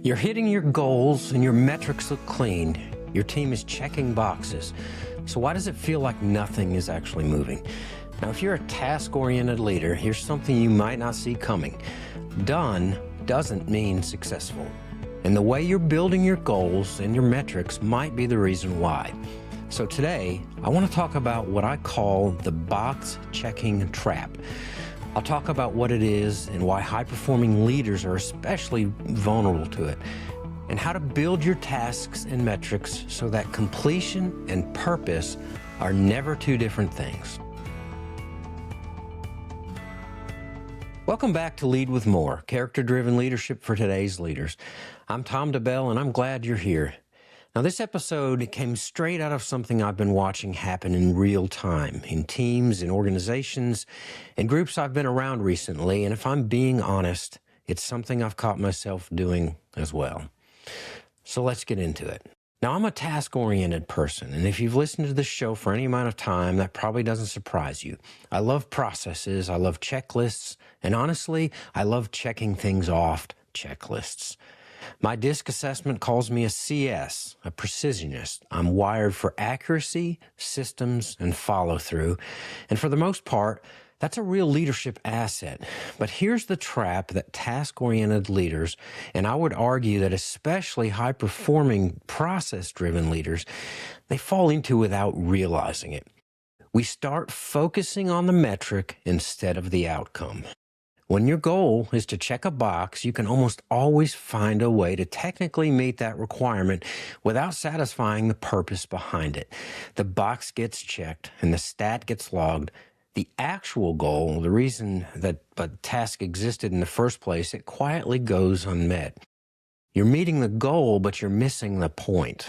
You're hitting your goals and your metrics look clean. Your team is checking boxes. So why does it feel like nothing is actually moving? Now, if you're a task-oriented leader, here's something you might not see coming. Done doesn't mean successful. And the way you're building your goals and your metrics might be the reason why. So today, I want to talk about what I call the box checking trap. I'll talk about what it is and why high-performing leaders are especially vulnerable to it, and how to build your tasks and metrics so that completion and purpose are never two different things. Welcome back to Lead with More, character-driven leadership for today's leaders. I'm Tom DeBell, and I'm glad you're here. Now, this episode came straight out of something I've been watching happen in real time, in teams, in organizations, in groups I've been around recently, and if I'm being honest, it's something I've caught myself doing as well. So let's get into it. Now, I'm a task-oriented person, and if you've listened to this show for any amount of time, that probably doesn't surprise you. I love processes, I love checklists, and honestly, I love checking things off checklists. My DISC assessment calls me a CS, a precisionist. I'm wired for accuracy, systems, and follow-through. And for the most part, that's a real leadership asset. But here's the trap that task-oriented leaders, and I would argue that especially high-performing process-driven leaders, they fall into without realizing it. We start focusing on the metric instead of the outcome. When your goal is to check a box, you can almost always find a way to technically meet that requirement without satisfying the purpose behind it. The box gets checked and the stat gets logged. The actual goal, the reason that a task existed in the first place, it quietly goes unmet. You're meeting the goal, but you're missing the point.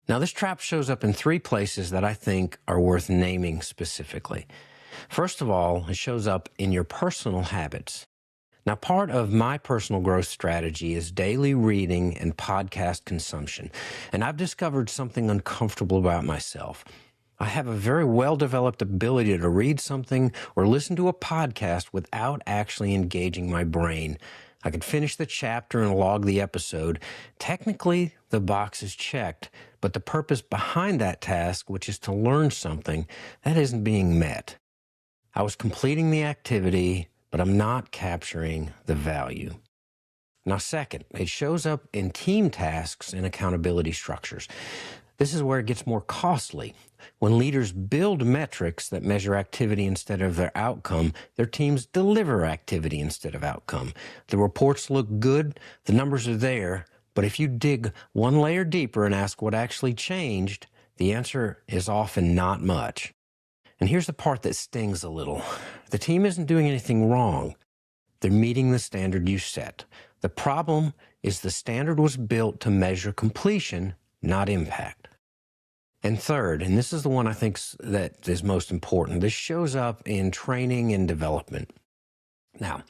Now, this trap shows up in three places that I think are worth naming specifically. First of all, it shows up in your personal habits. Now, part of my personal growth strategy is daily reading and podcast consumption, and I've discovered something uncomfortable about myself. I have a very well-developed ability to read something or listen to a podcast without actually engaging my brain. I could finish the chapter and log the episode. Technically, the box is checked, but the purpose behind that task, which is to learn something, that isn't being met. I was completing the activity, but I'm not capturing the value. Now, second, it shows up in team tasks and accountability structures. This is where it gets more costly. When leaders build metrics that measure activity instead of their outcome, their teams deliver activity instead of outcome. The reports look good, the numbers are there, but if you dig one layer deeper and ask what actually changed, the answer is often not much. And here's the part that stings a little. The team isn't doing anything wrong. They're meeting the standard you set. The problem is the standard was built to measure completion, not impact. And third, and this is the one I think that is most important, this shows up in training and development. Now,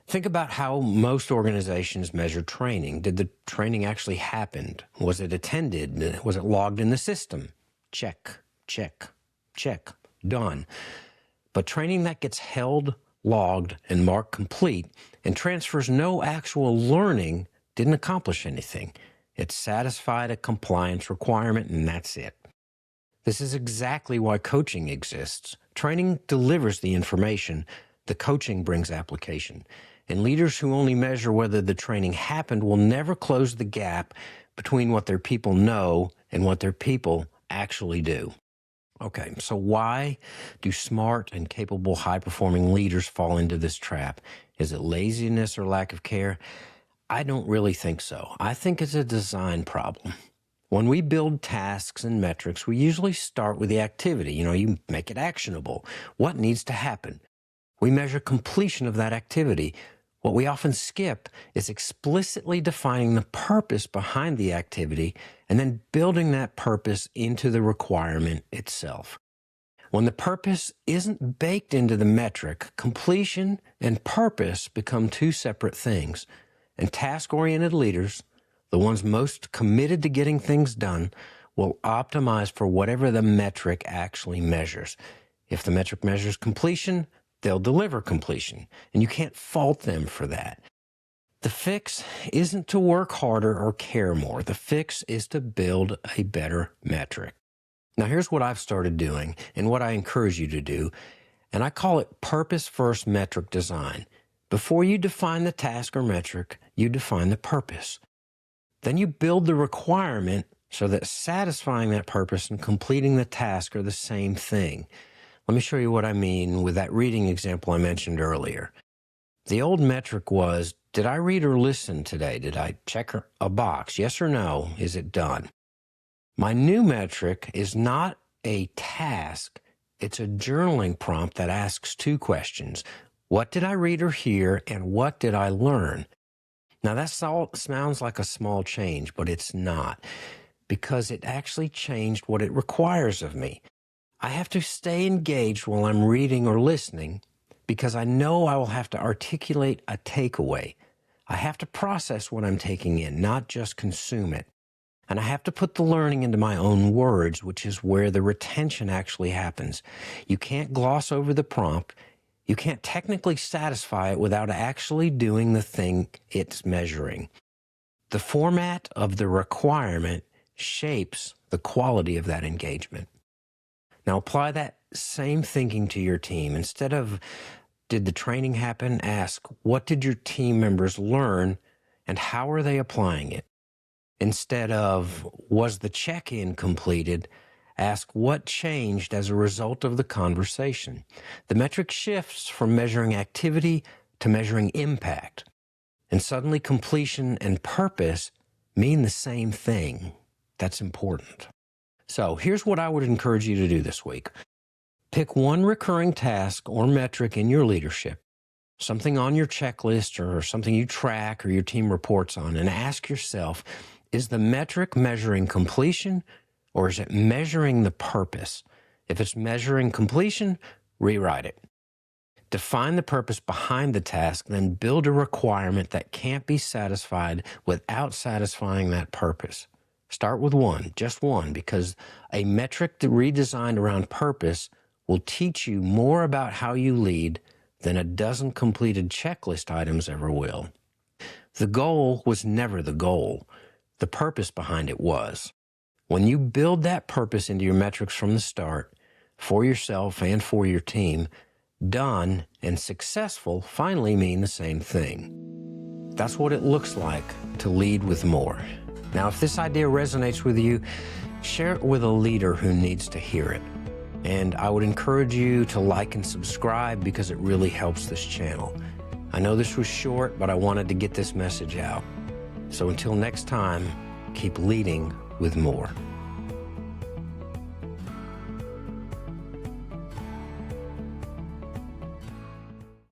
think about how most organizations measure training. Did the training actually happen? Was it attended? Was it logged in the system? Check, check, check. Done. But training that gets held, logged, and marked complete and transfers no actual learning didn't accomplish anything. It satisfied a compliance requirement, and that's it. This is exactly why coaching exists. Training delivers the information. The coaching brings application. And leaders who only measure whether the training happened will never close the gap between what their people know and what their people actually do. Okay, so why do smart and capable high-performing leaders fall into this trap? Is it laziness or lack of care? I don't really think so. I think it's a design problem. When we build tasks and metrics, we usually start with the activity. You make it actionable. What needs to happen? We measure completion of that activity. What we often skip is explicitly defining the purpose behind the activity and then building that purpose into the requirement itself. When the purpose isn't baked into the metric, completion and purpose become two separate things. And task-oriented leaders, the ones most committed to getting things done, will optimize for whatever the metric actually measures. If the metric measures completion, they'll deliver completion, and you can't fault them for that. The fix isn't to work harder or care more. The fix is to build a better metric. Now, here's what I've started doing and what I encourage you to do, and I call it purpose-first metric design. Before you define the task or metric, you define the purpose. Then you build the requirement so that satisfying that purpose and completing the task are the same thing. Let me show you what I mean with that reading example I mentioned earlier. The old metric was, did I read or listen today? Did I check a box? Yes or no? Is it done? My new metric is not a task. It's a journaling prompt that asks two questions. What did I read or hear, and what did I learn? Now, that sounds like a small change, but it's not, because it actually changed what it requires of me. I have to stay engaged while I'm reading or listening because I know I will have to articulate a takeaway. I have to process what I'm taking in, not just consume it. And I have to put the learning into my own words, which is where the retention actually happens. You can't gloss over the prompt. You can't technically satisfy it without actually doing the thing it's measuring. The format of the requirement shapes the quality of that engagement. Now apply that same thinking to your team. Instead of, did the training happen? Ask, what did your team members learn and how are they applying it? Instead of, was the check-in completed? Ask, what changed as a result of the conversation? The metric shifts from measuring activity to measuring impact. And suddenly completion and purpose mean the same thing. That's important. So here's what I would encourage you to do this week. Pick one recurring task or metric in your leadership, something on your checklist or something you track or your team reports on, and ask yourself, is the metric measuring completion or is it measuring the purpose? If it's measuring completion, rewrite it. Define the purpose behind the task, then build a requirement that can't be satisfied without satisfying that purpose. Start with one, just one, because a metric redesigned around purpose will teach you more about how you lead than a dozen completed checklist items ever will. The goal was never the goal. The purpose behind it was. When you build that purpose into your metrics from the start, for yourself and for your team, done and successful finally mean the same thing. That's what it looks like to lead with more. Now, if this idea resonates with you, share it with a leader who needs to hear it. And I would encourage you to like and subscribe because it really helps this channel. I know this was short, but I wanted to get this message out. So until next time, keep leading with more.